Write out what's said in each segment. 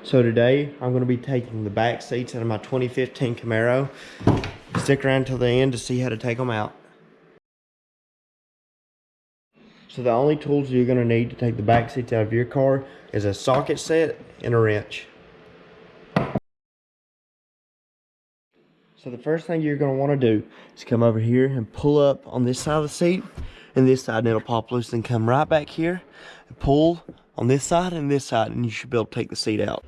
So today I'm going to be taking the back seats out of my 2015 Camaro. Stick around till the end to see how to take them out. So the only tools you're going to need to take the back seats out of your car is a socket set and a wrench. So the first thing you're going to want to do is come over here and pull up on this side of the seat and this side, and it'll pop loose, and come right back here and pull on this side and this side, and you should be able to take the seat out.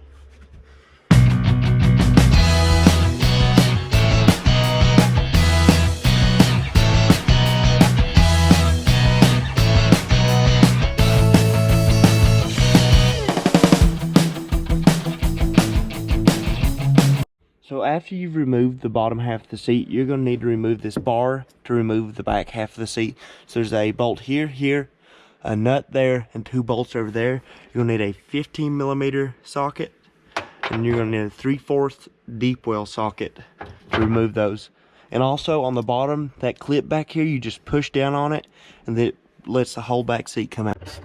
So after you've removed the bottom half of the seat, you're going to need to remove this bar to remove the back half of the seat. So there's a bolt here, a nut there, and 2 bolts over there. You're going to need a 15mm socket, and you're going to need a 3/4 deep well socket to remove those. And also on the bottom, that clip back here, you just push down on it, and it lets the whole back seat come out.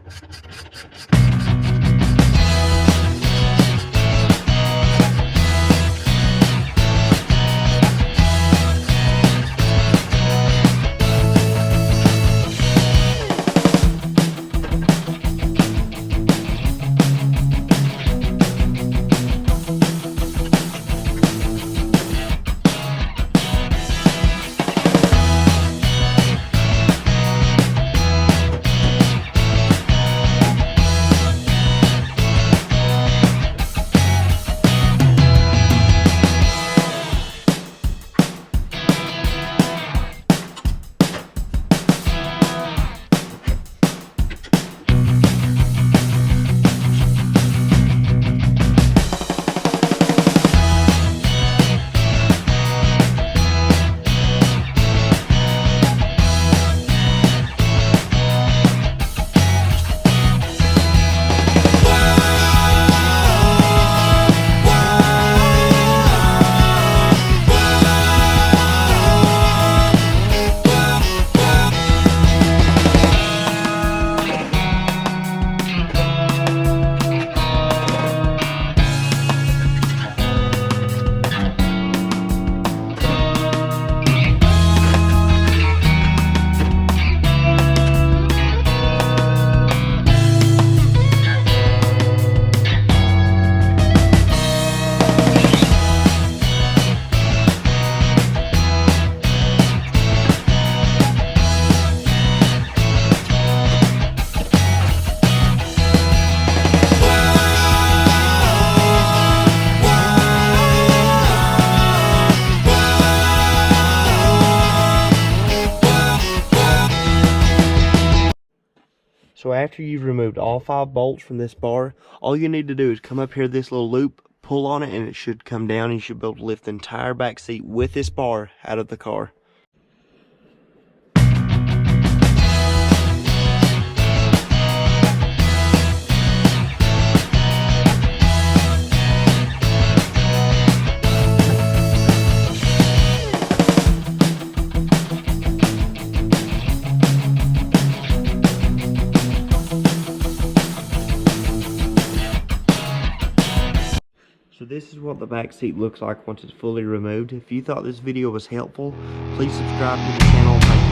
So after you've removed all 5 bolts from this bar, all you need to do is come up here this little loop, pull on it, and it should come down, and you should be able to lift the entire back seat with this bar out of the car. So this is what the back seat looks like once it's fully removed. If you thought this video was helpful, please subscribe to the channel.